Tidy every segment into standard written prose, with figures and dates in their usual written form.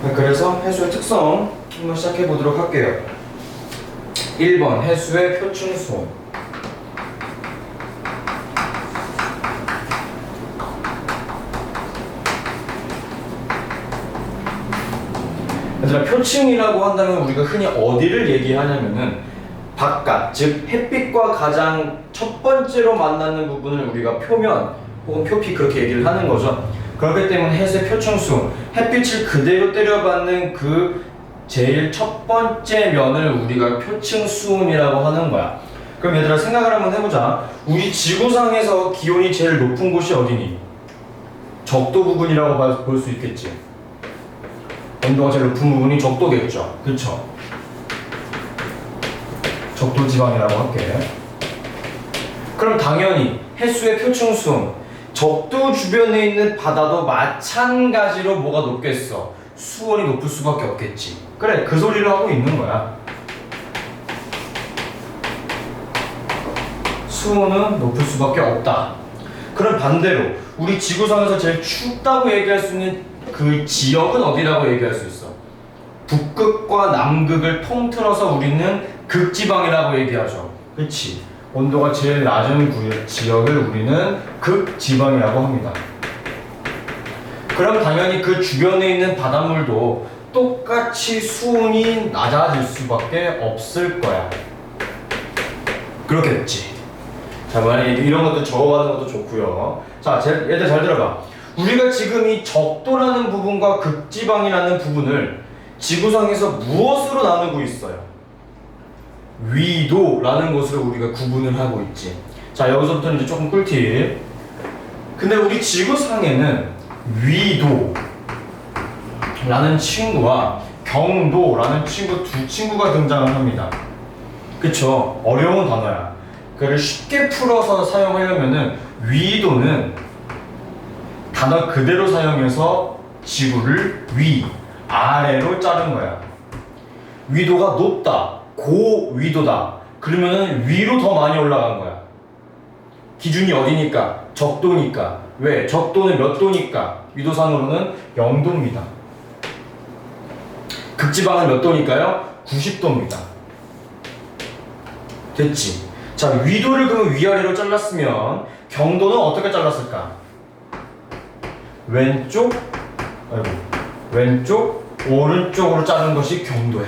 그래서 해수의 특성 한번 시작해 보도록 할게요. 1번 해수의 표층 수온. 얘들아, 표층이라고 한다면 우리가 흔히 어디를 얘기하냐면은 바깥, 즉 햇빛과 가장 첫 번째로 만나는 부분을 우리가 표면 혹은 표피 그렇게 얘기를 하는 거죠. 그렇기 때문에 해수의 표층 수온, 햇빛을 그대로 때려받는 그 제일 첫 번째 면을 우리가 표층 수온이라고 하는 거야. 그럼 얘들아, 생각을 한번 해보자. 우리 지구상에서 기온이 제일 높은 곳이 어디니? 적도 부분이라고 볼 수 있겠지. 온도가 제일 높은 부분이 적도겠죠. 그쵸? 적도 지방이라고 할게. 그럼 당연히 해수의 표층 수온, 적도 주변에 있는 바다도 마찬가지로 뭐가 높겠어? 수온이 높을 수밖에 없겠지. 그래, 그 소리를 하고 있는 거야. 수온은 높을 수밖에 없다. 그럼 반대로 우리 지구상에서 제일 춥다고 얘기할 수 있는 그 지역은 어디라고 얘기할 수 있어? 북극과 남극을 통틀어서 우리는 극지방이라고 얘기하죠. 그치? 온도가 제일 낮은 지역을 우리는 극지방이라고 합니다. 그럼 당연히 그 주변에 있는 바닷물도 똑같이 수온이 낮아질 수밖에 없을 거야. 그렇겠지. 자, 만약에 이런 것도 적어가는 것도 좋고요. 자, 얘들 잘 들어봐. 우리가 지금 이 적도라는 부분과 극지방이라는 부분을 지구상에서 무엇으로 나누고 있어요? 위도라는 것으로 우리가 구분을 하고 있지. 자, 여기서부터 이제 조금 꿀팁. 근데 우리 지구상에는 위도라는 친구와 경도라는 두 친구가 등장을 합니다. 그쵸? 어려운 단어야. 그를 쉽게 풀어서 사용하려면은 위도는 단어 그대로 사용해서 지구를 아래로 자른 거야. 위도가 높다, 고위도다. 그러면은 위로 더 많이 올라간 거야. 기준이 어디니까? 적도니까. 왜? 적도는 몇 도니까? 위도상으로는 0도입니다. 극지방은 몇 도니까요? 90도입니다. 됐지? 자, 위도를 그러면 위아래로 잘랐으면 경도는 어떻게 잘랐을까? 왼쪽, 오른쪽으로 자른 것이 경도야.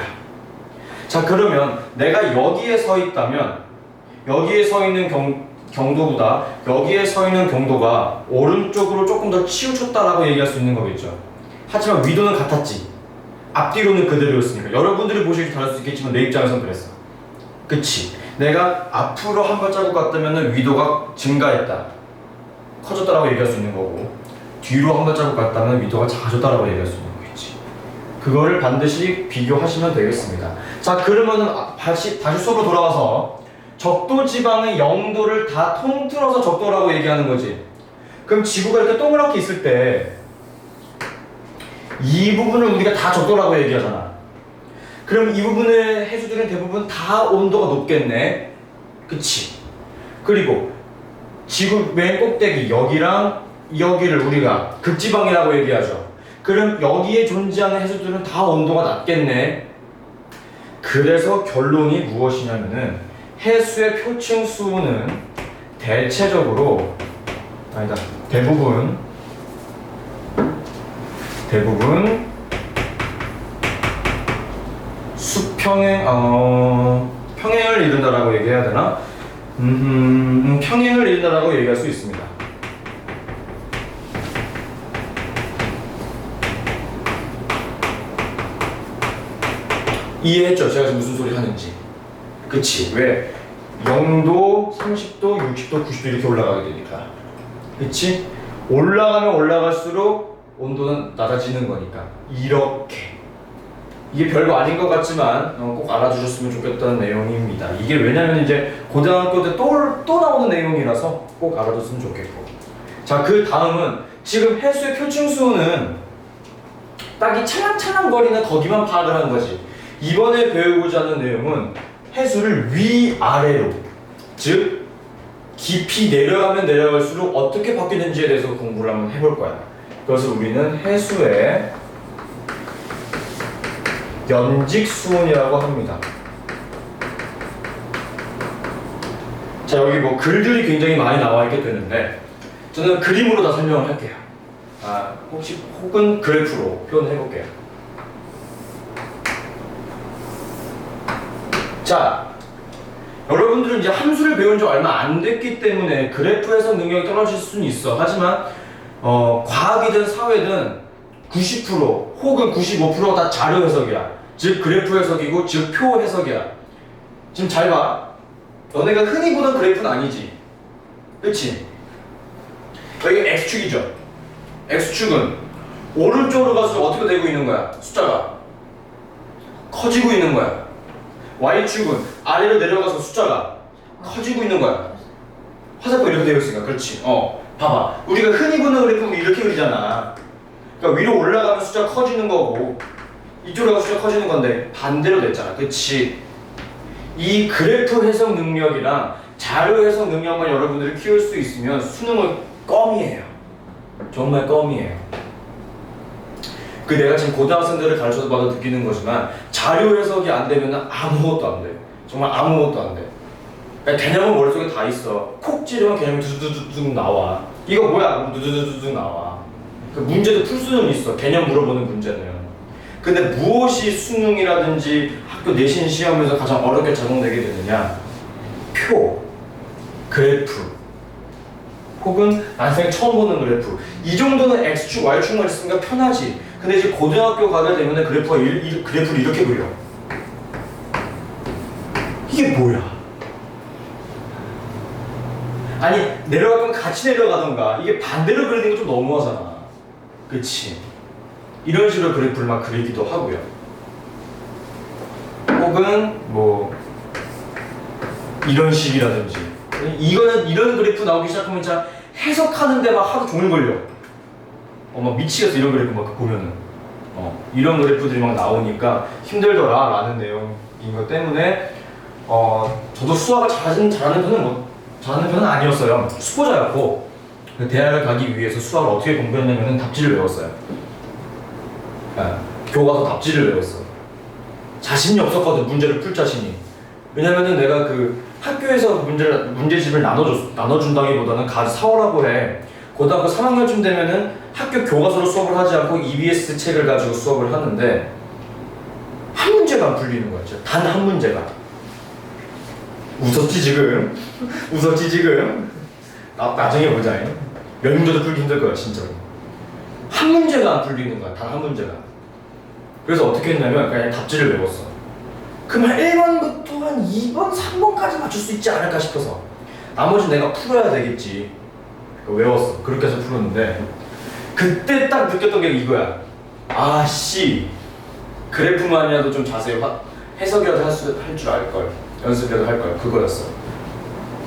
자, 그러면 내가 여기에 서 있다면 여기에 서 있는 경도보다 여기에 서 있는 경도가 오른쪽으로 조금 더 치우쳤다라고 얘기할 수 있는 거겠죠. 하지만 위도는 같았지. 앞뒤로는 그대로였으니까. 여러분들이 보시기 다를 수 있겠지만 내 입장에서는 그랬어. 그치? 내가 앞으로 한 발자국 갔다면 위도가 증가했다, 커졌다라고 얘기할 수 있는 거고, 뒤로 한 발자국 갔다면 위도가 작아졌다라고 얘기할 수 있는 거겠지. 그거를 반드시 비교하시면 되겠습니다. 자, 그러면은 다시 수업으로 돌아와서 적도 지방의 0도를 다 통틀어서 적도라고 얘기하는 거지. 그럼 지구가 이렇게 동그랗게 있을 때 이 부분을 우리가 다 적도라고 얘기하잖아. 그럼 이 부분의 해수들은 대부분 다 온도가 높겠네. 그치? 그리고 지구 맨 꼭대기 여기랑 여기를 우리가 극지방이라고 얘기하죠. 그럼 여기에 존재하는 해수들은 다 온도가 낮겠네. 그래서 결론이 무엇이냐면은 해수의 표층 수온은 대부분 평행을 이룬다라고 얘기해야 되나? 평행을 이룬다라고 얘기할 수 있습니다. 이해했죠? 제가 지금 무슨 소리 하는지. 그치? 왜? 0도, 30도, 60도, 90도 이렇게 올라가게 되니까. 그치? 올라가면 올라갈수록 온도는 낮아지는 거니까. 이렇게. 이게 별거 아닌 것 같지만 꼭 알아주셨으면 좋겠다는 내용입니다. 이게 왜냐면 이제 고등학교 때 또 나오는 내용이라서 꼭 알아줬으면 좋겠고. 자, 그 다음은 지금 해수의 표층 수온은 딱 이 찰랑찰랑거리는 거기만 파악을 하는 거지. 이번에 배우고자 하는 내용은 해수를 위아래로, 즉 깊이 내려가면 내려갈수록 어떻게 바뀌는지에 대해서 공부를 한번 해볼 거야. 그래서 우리는 해수의 연직수은이라고 합니다. 자, 여기 뭐 글들이 굉장히 많이 나와 있게 되는데 저는 그림으로 다 설명을 할게요. 혹은 그래프로 표현해 볼게요. 자, 여러분들은 이제 함수를 배운 지 얼마 안 됐기 때문에 그래프 해석 능력이 떨어질 수는 있어. 하지만 과학이든 사회든 90% 혹은 95%가 다 자료 해석이야. 즉 그래프 해석이고 즉 표 해석이야. 지금 잘 봐. 너네가 흔히 보던 그래프는 아니지. 그치? 여기 X축이죠. X축은 오른쪽으로 갈수록 어떻게 되고 있는 거야? 숫자가 커지고 있는 거야. Y축은 아래로 내려가서 숫자가 커지고 있는 거야. 화살표 이렇게 되어 있으니까. 그렇지. 봐봐. 우리가 흔히 보는 그래프는 이렇게 그리잖아. 그러니까 위로 올라가면 숫자가 커지는 거고 이쪽으로 가면 숫자가 커지는 건데 반대로 됐잖아. 그치? 이 그래프 해석 능력이랑 자료 해석 능력만 여러분들이 키울 수 있으면 수능은 껌이에요. 정말 껌이에요. 내가 지금 고등학생들을 가르쳐서 봐도 느끼는 거지만 자료 해석이 안 되면 아무것도 안 돼. 정말 아무것도 안 돼. 그러니까 개념은 머릿속에 다 있어. 콕 찌르면 개념이 두두두둑 나와. 이거 뭐야? 그럼 두두두둑 나와. 문제도 풀 수는 있어. 개념 물어보는 문제는. 근데 무엇이 수능이라든지 학교 내신 시험에서 가장 어렵게 적용되게 되느냐? 표, 그래프, 혹은 난생 처음 보는 그래프. 이 정도는 X축, Y축만 있으니까 편하지. 근데 이제 고등학교 가게 되면 그래프를 이렇게 그려. 이게 뭐야? 아니, 내려갈 거면 같이 내려가던가. 이게 반대로 그리는 게 좀 너무하잖아. 그치? 이런 식으로 그래프를 막 그리기도 하고요. 혹은 뭐 이런 식이라든지. 이런 그래프 나오기 시작하면 진짜 해석하는데 막 하루 종일 걸려. 막 미치겠어. 이런 그래프 막 보면은. 이런 그래프들이 막 나오니까 힘들더라 라는 내용인 것 때문에 저도 수학을 잘하는 편은 아니었어요. 수포자였고 대학을 가기 위해서 수학을 어떻게 공부했냐면 답지를 외웠어요. 교과서 답지를 외웠어. 자신이 없었거든. 문제를 풀 자신이. 왜냐면은 내가 학교에서 문제집을 나눠준다기보다는 가서 사오라고 해. 고등학교 3학년쯤 되면은 학교 교과서로 수업을 하지 않고 EBS 책을 가지고 수업을 하는데 한 문제가 안 풀리는 거야. 단 한 문제가. 웃었지 지금? 웃었지 지금? 나중에 보자. 몇 문제도 풀기 힘들 거야 진짜로. 한 문제가 안 풀리는 거야. 단 한 문제가. 그래서 어떻게 했냐면 그냥 답지를 외웠어. 그럼 한 1번부터 한 2번, 3번까지 맞출 수 있지 않을까 싶어서 나머지 내가 풀어야 되겠지. 외웠어. 그렇게 해서 풀었는데 그때 딱 느꼈던 게 이거야. 아씨, 그래프만이라도 좀 자세히 해석이라도 할 줄 알걸. 연습이라도 할걸. 그거였어.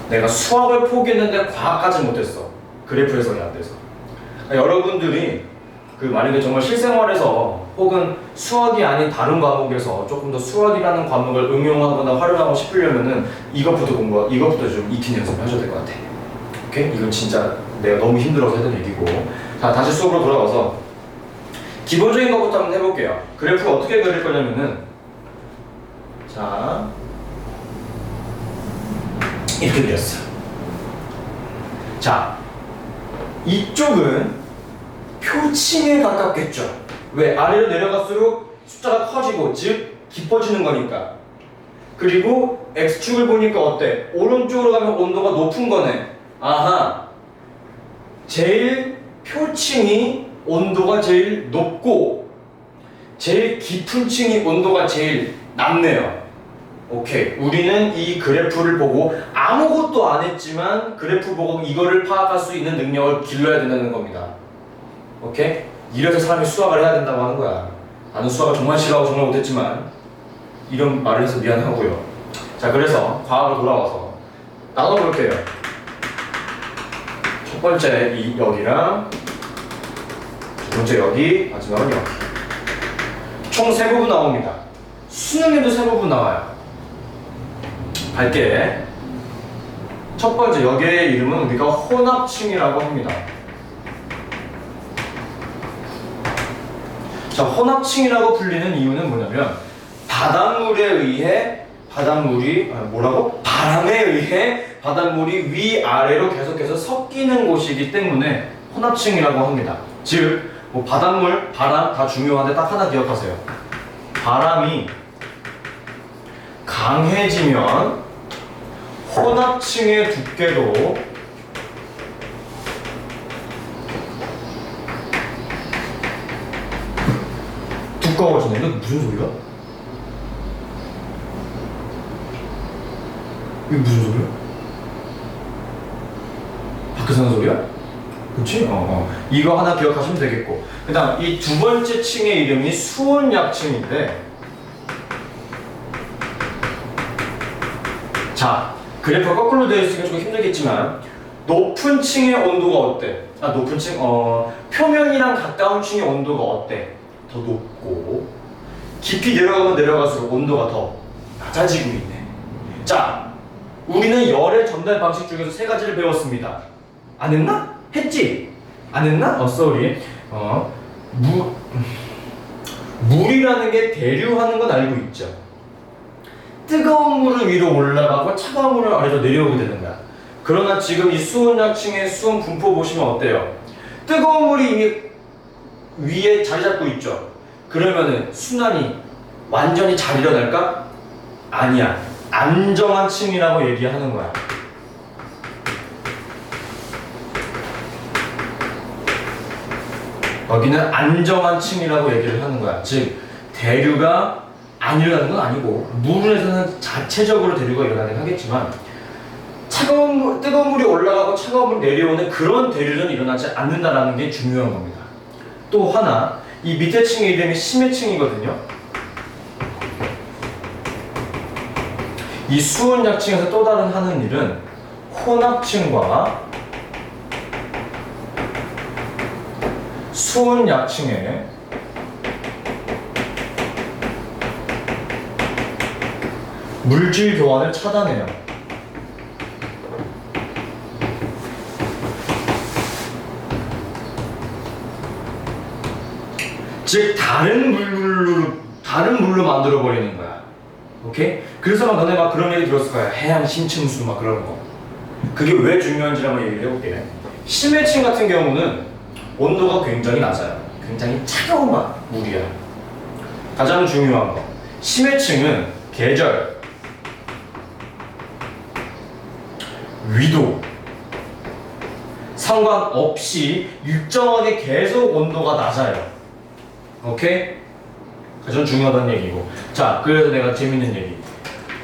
내가 수학을 포기했는데 과학까지 못했어. 그래프 해석이 안 돼서. 그러니까 여러분들이 만약에 정말 실생활에서 혹은 수학이 아닌 다른 과목에서 조금 더 수학이라는 과목을 응용하거나 활용하고 싶으려면은 이것부터 좀 익히는 연습을 하셔야 될 것 같아. 오케이? 이건 진짜 내가 너무 힘들어서 했던 얘기고. 자, 다시 수업으로 돌아가서 기본적인 것부터 한번 해볼게요. 그래프를 어떻게 그릴 거냐면은 자, 이렇게 그렸어요. 자, 이쪽은 표층에 가깝겠죠. 왜? 아래로 내려갈수록 숫자가 커지고 즉 깊어지는 거니까. 그리고 X축을 보니까 어때? 오른쪽으로 가면 온도가 높은 거네. 아하. 제일 표층이 온도가 제일 높고 제일 깊은 층이 온도가 제일 낮네요. 오케이. 우리는 이 그래프를 보고 아무것도 안 했지만 그래프 보고 이거를 파악할 수 있는 능력을 길러야 된다는 겁니다. 오케이? 이래서 사람이 수학을 해야 된다고 하는 거야. 나는 수학을 정말 싫어하고 정말 못했지만 이런 말을 해서 미안하고요. 자, 그래서 과학으로 돌아와서 나눠볼게요. 첫 번째 여기랑 두 번째 여기, 마지막은 여기. 총 세 부분 나옵니다. 수능에도 세 부분 나와요. 갈게. 첫 번째 여기의 이름은 우리가 혼합층이라고 합니다. 자, 혼합층이라고 불리는 이유는 뭐냐면 바람에 의해 바닷물이 위아래로 계속해서 섞이는 곳이기 때문에 혼합층이라고 합니다. 즉, 뭐 바닷물, 바람 다 중요한데 딱 하나 기억하세요. 바람이 강해지면 혼합층의 두께도 두꺼워지네. 이거 무슨 소리야? 이게 무슨 소리야? 밖에서 하는 소리야? 그치? 이거 하나 기억하시면 되겠고, 그 다음 이 두 번째 층의 이름이 수온약층인데, 자, 그래프가 거꾸로 되어 있으니까 조금 힘들겠지만 높은 층의 온도가 어때? 높은 층? 표면이랑 가까운 층의 온도가 어때? 더 높고, 깊이 내려가면 내려갈수록 온도가 더 낮아지고 있네. 자, 우리는 열의 전달 방식 중에서 세 가지를 배웠습니다. 안 했나? 했지? 안 했나? sorry. 물이라는 게 대류하는 건 알고 있죠. 뜨거운 물은 위로 올라가고 차가운 물은 아래로 내려오게 되는 거야. 그러나 지금 이 수온약층의 수온 분포 보시면 어때요? 뜨거운 물이 이미 위에 자리 잡고 있죠. 그러면은 순환이 완전히 잘 일어날까? 아니야. 안정한 층이라고 얘기하는 거야. 여기는 안정한 층이라고 얘기를 하는 거야. 즉, 대류가 안 일어나는 건 아니고, 물에서는 자체적으로 대류가 일어나긴 하겠지만, 뜨거운 물이 올라가고 차가운 물이 내려오는 그런 대류는 일어나지 않는다라는 게 중요한 겁니다. 또 하나, 이 밑에 층의 이름이 심해층이거든요. 이 수온약층에서 또 다른 하는 일은 혼합층과 수온약층의 물질 교환을 차단해요. 즉 다른 물로 만들어 버리는 거야. 오케이? 그래서 너네 막 그런 얘기 들었을 거야. 해양 심층수 막 그런 거. 그게 왜 중요한지 한번 얘기를 해볼게. 심해층 같은 경우는 온도가 굉장히 낮아요. 굉장히 차가운 물이야. 가장 중요한 거. 심해층은 계절, 위도 상관없이 일정하게 계속 온도가 낮아요. 오케이? 가장 중요하다는 얘기고. 자, 그래서 내가 재밌는 얘기.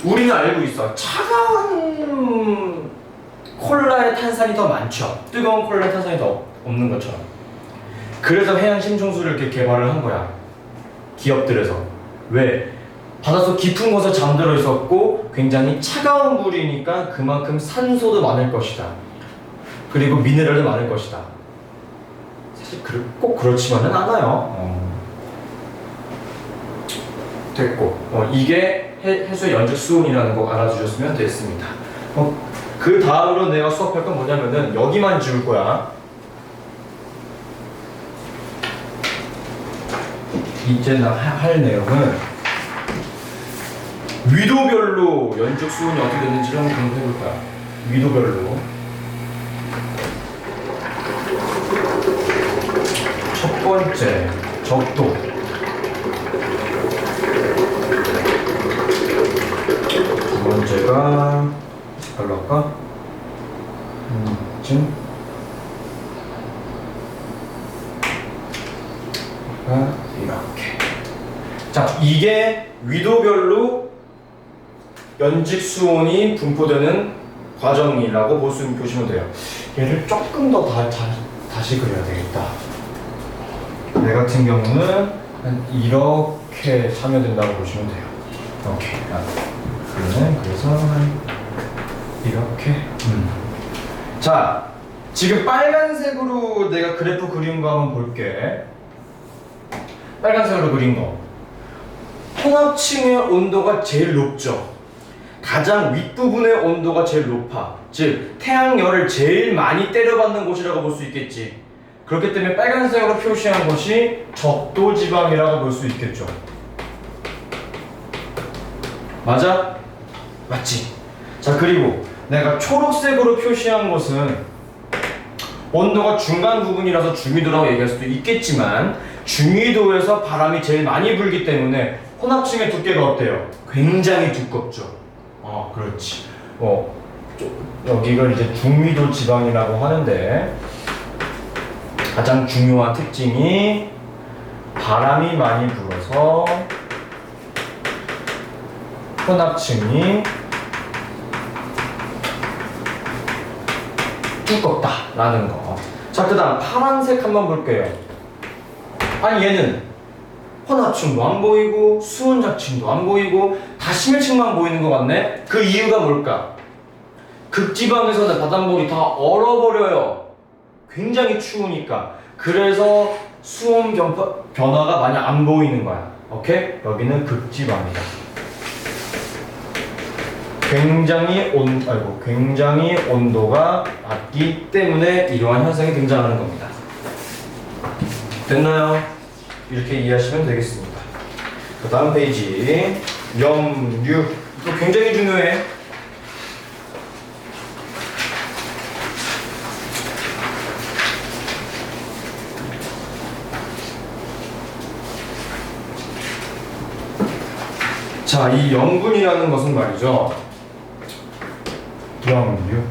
우리는 알고 있어. 차가운 콜라의 탄산이 더 많죠. 뜨거운 콜라의 탄산이 더 없는 것처럼. 그래서 해양 심층수를 이렇게 개발을 한 거야. 기업들에서. 왜? 바닷속 깊은 곳에 잠들어 있었고 굉장히 차가운 물이니까 그만큼 산소도 많을 것이다. 그리고 미네랄도 많을 것이다. 사실 꼭 그렇지만은 않아요. 됐고, 이게 해수의 연적 수온이라는 거 알아주셨으면 됐습니다. 그 다음으로 내가 수업할 건 뭐냐면은 여기만 지울 거야. 이제 나 할 내용은 위도별로 연적 수온이 어떻게 되는지를 한번 공부해 볼 거야. 위도별로. 첫 번째, 적도. 두 번째가 색깔로 할까? 지금 이렇게. 자, 이게 위도별로 연직 수온이 분포되는 과정이라고 보시면 돼요. 얘를 조금 더 다시 그려야 되겠다. 내 같은 경우는 이렇게 하면 된다고 보시면 돼요. 오케이. 그래서 이렇게. 자, 지금 빨간색으로 내가 그래프 그린 거 한번 볼게. 빨간색으로 그린 거. 통합층의 온도가 제일 높죠. 가장 윗부분의 온도가 제일 높아. 즉, 태양열을 제일 많이 때려받는 곳이라고 볼 수 있겠지. 그렇기 때문에 빨간색으로 표시한 것이 적도지방이라고 볼 수 있겠죠. 맞아? 맞지? 자, 그리고 내가 초록색으로 표시한 곳은 온도가 중간 부분이라서 중위도라고 얘기할 수도 있겠지만 중위도에서 바람이 제일 많이 불기 때문에 혼합층의 두께가 어때요? 굉장히 두껍죠. 그렇지. 여기가 이제 중위도 지방이라고 하는데 가장 중요한 특징이 바람이 많이 불어서 혼합층이 두껍다라는 거. 자, 그 다음 파란색 한번 볼게요. 아니 얘는 혼합층도 안 보이고 수온자층도 안 보이고 다 심해층만 보이는 것 같네? 그 이유가 뭘까? 극지방에서는 바닷물이 다 얼어버려요. 굉장히 추우니까. 그래서 수온 변화가 많이 안 보이는 거야. 오케이? 여기는 극지방이다. 굉장히 온도가 낮기 때문에 이러한 현상이 등장하는 겁니다. 됐나요? 이렇게 이해하시면 되겠습니다. 그 다음 페이지 염류. 또 굉장히 중요해. 자, 이 염분이라는 것은 말이죠. 염류.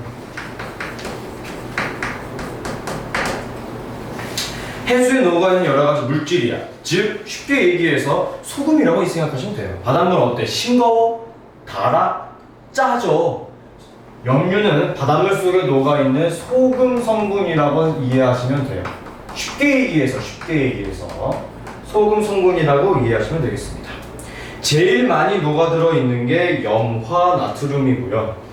해수에 녹아있는 여러 가지 물질이야. 즉 쉽게 얘기해서 소금이라고 생각하시면 돼요. 바닷물 어때? 싱거워? 달아? 짜죠. 염류는 바닷물 속에 녹아있는 소금 성분이라고 이해하시면 돼요. 쉽게 얘기해서 소금 성분이라고 이해하시면 되겠습니다. 제일 많이 녹아들어 있는 게 염화나트륨이고요.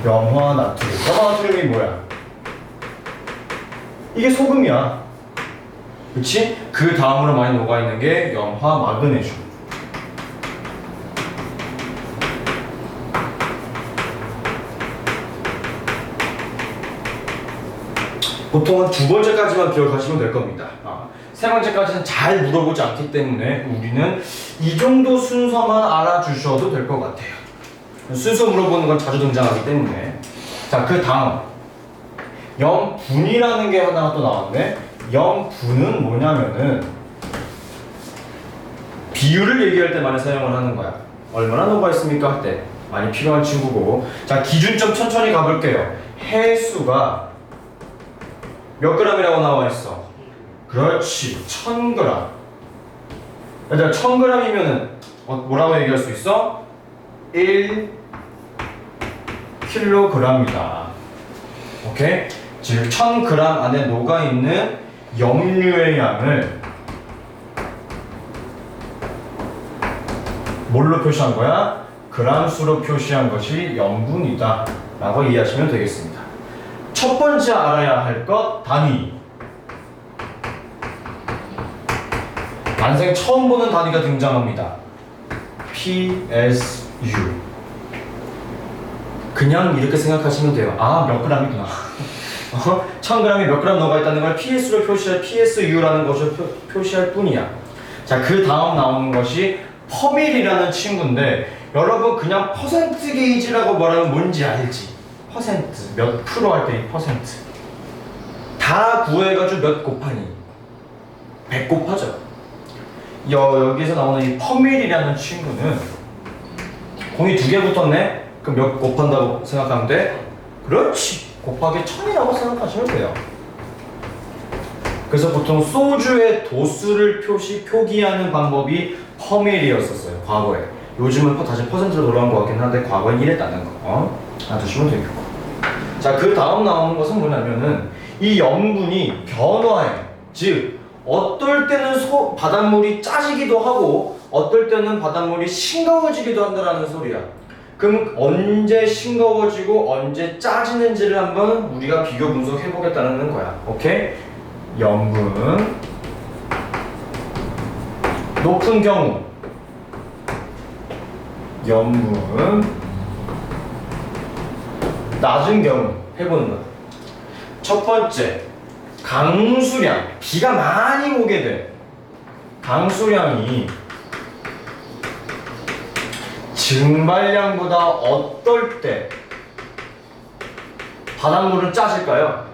염화나트륨이 뭐야? 이게 소금이야. 그치? 그 다음으로 많이 녹아있는 게 염화마그네슘. 보통은 두 번째까지만 기억하시면 될 겁니다. 세 번째까지는 잘 물어보지 않기 때문에 우리는 이 정도 순서만 알아주셔도 될 것 같아요. 순서 물어보는 건 자주 등장하기 때문에. 자, 그 다음 염분이라는 게 하나가 또 나왔네. 염분은 뭐냐면은 비율을 얘기할 때 많이 사용을 하는 거야. 얼마나 녹아있습니까? 할 때 많이 필요한 친구고. 자, 기준점 천천히 가볼게요. 해수가 몇 g이라고 나와 있어? 그렇지, 1000g. 얘들아, 1000g이면은 뭐라고 얘기할 수 있어? 1kg이다. 오케이? 즉 1000g 안에 녹아있는 염류의 양을 뭘로 표시한 거야? g수로 표시한 것이 염분이다 라고 이해하시면 되겠습니다. 첫 번째 알아야 할 것, 단위. 난생 처음 보는 단위가 등장합니다. PSU. 그냥 이렇게 생각하시면 돼요. 몇 g이구나. 1000g에 몇 g 녹아있다는 걸 PS로 표시할 PSU라는 것을 표시할 뿐이야. 자, 그 다음 나오는 것이 퍼밀이라는 친구인데, 여러분 그냥 퍼센트 게이지라고 말하면 뭔지 알지? 퍼센트, 몇 프로 할 때 이 퍼센트. 다 구해가지고 몇 곱하니? 100 곱하죠. 여기서 나오는 이 퍼밀이라는 친구는 공이 2개 붙었네? 그럼 몇 곱한다고 생각하면 돼? 그렇지! 곱하기 1000이라고 생각하시면 돼요. 그래서 보통 소주의 도수를 표기하는 방법이 퍼밀이었었어요, 과거에. 요즘은 다시 퍼센트로 돌아온 것 같긴 한데 과거엔 이랬다는 거 알아두시면 되겠고. 자, 그 다음 나오는 것은 뭐냐면은 이 염분이 변화해. 즉 어떨 때는 바닷물이 짜지기도 하고 어떨 때는 바닷물이 싱거워지기도 한다는 소리야. 그럼 언제 싱거워지고 언제 짜지는지를 한번 우리가 비교 분석해 보겠다는 거야. 오케이? 염분 높은 경우, 염분 낮은 경우 해보는 거야. 첫 번째, 강수량. 비가 많이 오게 돼. 강수량이 증발량보다 어떨 때 바닷물은 짜질까요?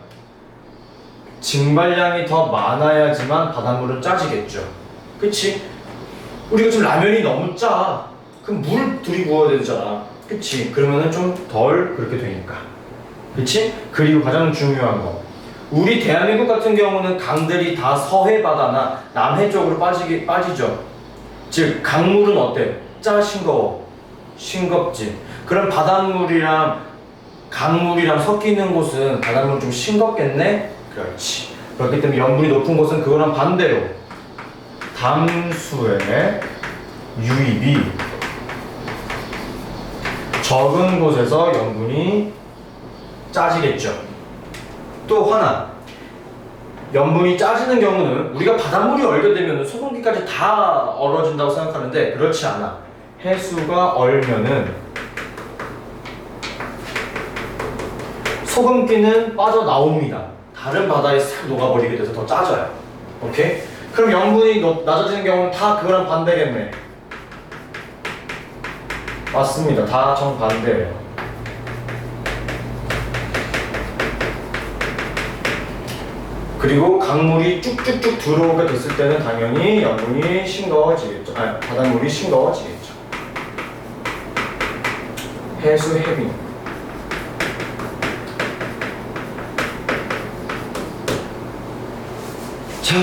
증발량이 더 많아야지만 바닷물은 짜지겠죠. 그치? 우리가 지금 라면이 너무 짜. 그럼 물 들이부어야 되잖아. 그치? 그러면은 좀 덜 그렇게 되니까. 그치? 그리고 가장 중요한 거. 우리 대한민국 같은 경우는 강들이 다 서해 바다나 남해 쪽으로 빠지죠. 즉, 강물은 어때? 짜, 싱거워? 싱겁지. 그럼 바닷물이랑 강물이랑 섞이는 곳은 바닷물은 좀 싱겁겠네? 그렇지. 그렇기 때문에 염분이 높은 곳은 그거랑 반대로 담수의 유입이 적은 곳에서 염분이 짜지겠죠. 또 하나, 염분이 짜지는 경우는 우리가 바닷물이 얼게 되면 소금기까지 다 얼어진다고 생각하는데 그렇지 않아. 해수가 얼면은 소금기는 빠져나옵니다. 다른 바다에 싹 녹아버리게 돼서 더 짜져요. 오케이? 그럼 염분이 낮아지는 경우는 다 그거랑 반대겠네. 맞습니다. 다 정반대예요. 그리고 강물이 쭉쭉쭉 들어오게 됐을 때는 당연히 염분이 싱거워지겠죠. 아니, 바닷물이 싱거워지겠죠. 해수 해빙. 자,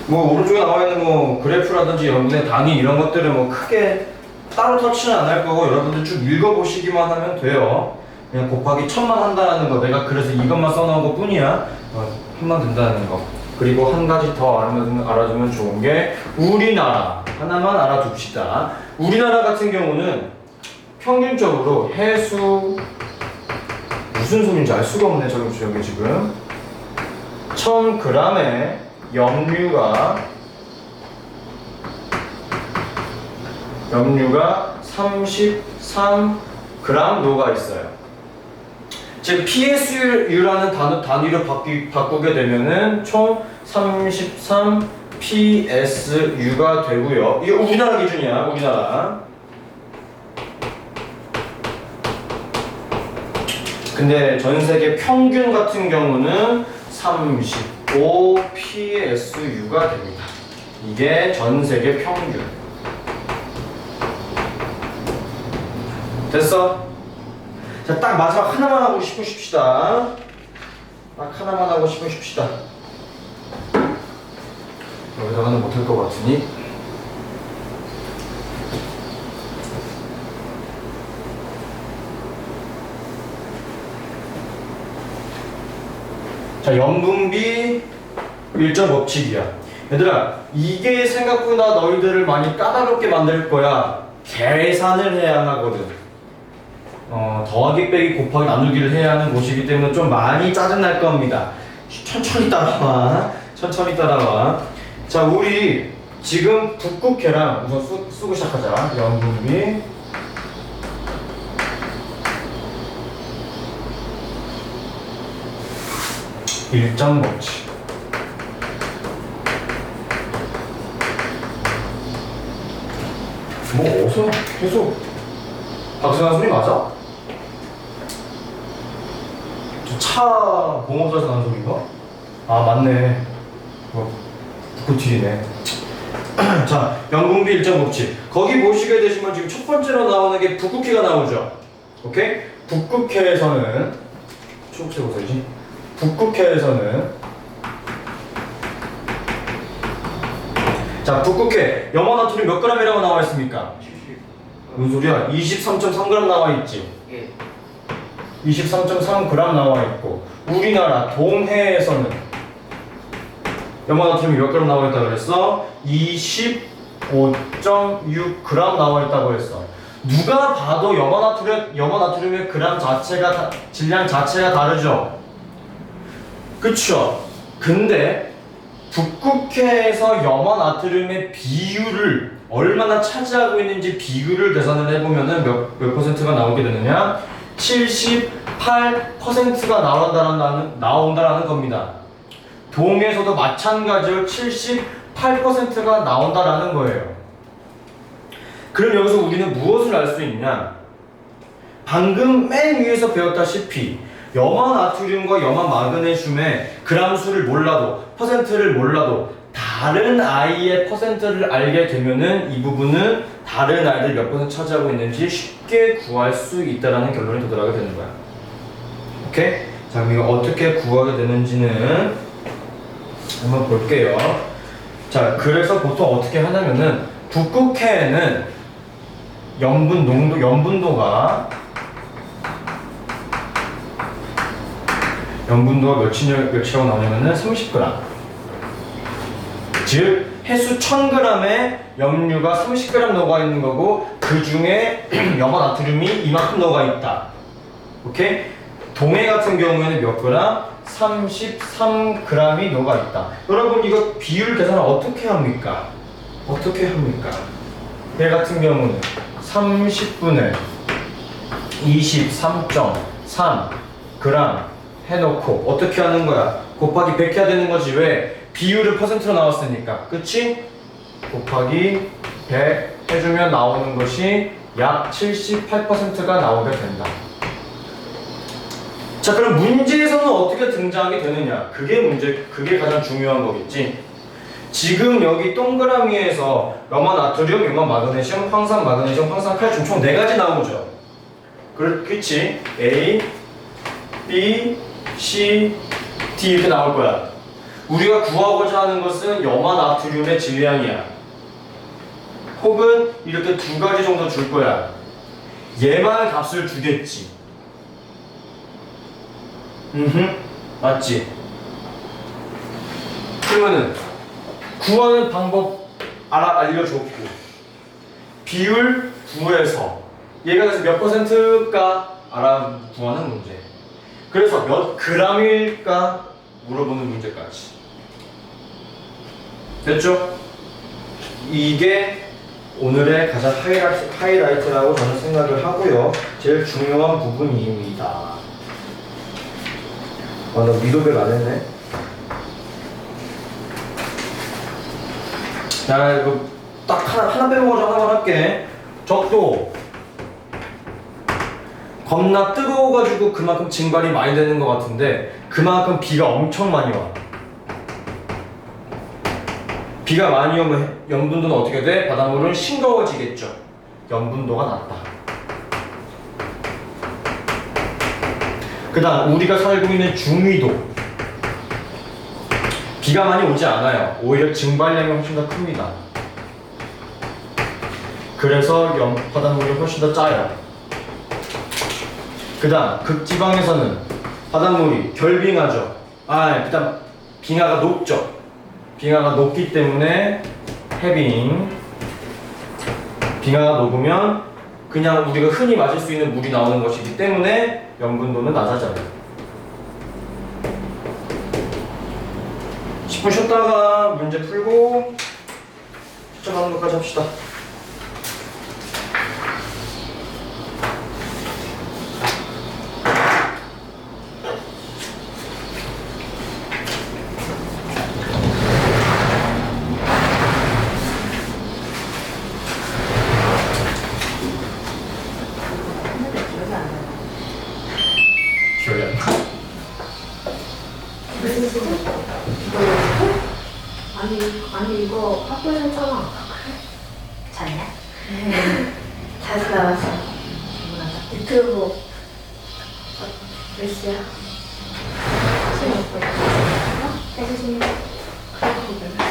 뭐 오른쪽에 나와 있는 뭐 그래프라든지 염분의 단위 이런 것들은 뭐 크게 따로 터치는 안 할 거고 여러분들 쭉 읽어보시기만 하면 돼요. 그냥 곱하기 1000만 한다는 거, 내가 그래서 이것만 써놓은 것 뿐이야. 1000만 된다는 거. 그리고 한 가지 더 알아두면 좋은 게 우리나라 하나만 알아둡시다. 우리나라 같은 경우는 평균적으로 해수 무슨 소리인지 알 수가 없네. 저기 지금 1000g의 염류가 33g 녹아 있어요. 즉 PSU라는 단위로 바꾸게 되면은 총 33 PSU가 되고요. 이게 우리나라 기준이야. 우리나라. 근데 전 세계 평균 같은 경우는 35 PSU가 됩니다. 이게 전 세계 평균. 됐어? 자, 딱 마지막 하나만 하고 싶으십시다. 딱 하나만 하고 싶으십시다. 여기다가는 못할 것 같으니. 자, 염분비 일정 법칙이야. 얘들아, 이게 생각보다 너희들을 많이 까다롭게 만들 거야. 계산을 해야 하거든. 더하기 빼기 곱하기 나누기를 해야 하는 곳이기 때문에 좀 많이 짜증날 겁니다. 천천히 따라와. 천천히 따라와. 자, 우리 지금 북극해랑 우선 쓰고 시작하자. 염분비 일정 법칙. 뭐 어서 계속 박수하는 소리 맞아? 저 차 공업사에서 나는 소리인가? 아, 맞네. 그 뒤이네. 자, 염분비 일정 법칙. 거기 보시게 되시면 지금 첫 번째로 나오는 게 북극해가 나오죠. 오케이? 북극해에서는 초록색 옷이지. 북극해에서는 자, 북극해 염화나트륨 몇 g이라고 나와 있습니까? 무슨 소리야? 23.3g 나와 있지. 23.3g 나와 있고, 우리나라 동해에서는 염화나트륨이 몇 g 나와 있다고 그랬어? 25.6g 나와 있다고 했어. 누가 봐도 염화나트륨의 그램 자체가 질량 자체가 다르죠. 그쵸? 근데 북극해에서 염화나트륨의 비율을 얼마나 차지하고 있는지 비율을 계산을 해보면은 몇 퍼센트가 나오게 되느냐? 78%가 나온다라는 겁니다. 동에서도 마찬가지로 8%가 나온다라는 거예요. 그럼 여기서 우리는 무엇을 알 수 있냐? 방금 맨 위에서 배웠다시피 염화 나트륨과 염화 마그네슘의 그람 수를 몰라도 퍼센트를 몰라도 다른 아이의 퍼센트를 알게 되면은 이 부분은 다른 아이들 몇 퍼센트 차지하고 있는지 쉽게 구할 수 있다라는 결론에 도달하게 되는 거야. 오케이? 자, 그럼 이거 어떻게 구하게 되는지는 한번 볼게요. 자, 그래서 보통 어떻게 하냐면은 북극해에는 염분도가 몇이라고 나오냐면은 30g. 즉 해수 1000g에 염류가 30g 녹아 있는 거고 그 중에 염화 나트륨이 이만큼 녹아 있다. 오케이? 동해 같은 경우에는 몇 그램? 33g이 녹아 있다. 여러분 이거 비율 계산을 어떻게 합니까? 얘 같은 경우는 30분의 23.3g 해놓고 어떻게 하는 거야? 곱하기 100 해야 되는 거지. 왜? 비율을 퍼센트로 나왔으니까. 그치? 곱하기 100 해주면 나오는 것이 약 78%가 나오게 된다. 자, 그럼 문제에서는 어떻게 등장하게 되느냐? 그게 가장 중요한 거겠지. 지금 여기 동그라미에서 염화 나트륨, 염화 마그네슘, 황산 마그네슘, 황산 칼슘 총 4가지 나오죠. 그치? A, B, C, D 이렇게 나올 거야. 우리가 구하고자 하는 것은 염화 나트륨의 질량이야. 혹은 이렇게 2가지 정도 줄 거야. 얘만 값을 주겠지. 맞지? 그러면은 구하는 방법 알려줬고 비율 구해서 얘가 그래서 몇 퍼센트일까 구하는 문제. 그래서 몇 그램일까 물어보는 문제까지. 됐죠? 이게 오늘의 가장 하이라이트라고 저는 생각을 하고요. 제일 중요한 부분입니다. 나 미도백 안 했네. 야, 이거 딱 하나 빼먹어서 하나만 할게. 적도 겁나 뜨거워가지고 그만큼 증발이 많이 되는 것 같은데 그만큼 비가 엄청 많이 와. 비가 많이 오면 염분도는 어떻게 돼? 바닷물은 싱거워지겠죠. 염분도가 낮다. 그 다음 우리가 살고 있는 중위도 비가 많이 오지 않아요. 오히려 증발량이 훨씬 더 큽니다. 그래서 바닷물이 훨씬 더 짜요. 그 다음 극지방에서는 바닷물이 결빙하죠. 그 다음 빙하가 높죠. 빙하가 높기 때문에 빙하가 녹으면 그냥 우리가 흔히 마실 수 있는 물이 나오는 것이기 때문에 염분도는 낮아져요. 10분 쉬었다가 문제 풀고 추첨하는 것까지 합시다. 기억이 안 나. 아니 이거 학교에서 했잖아. 잘냐? 다시 나왔어. 유튜브 몇 시야? 16분. 3시 16분.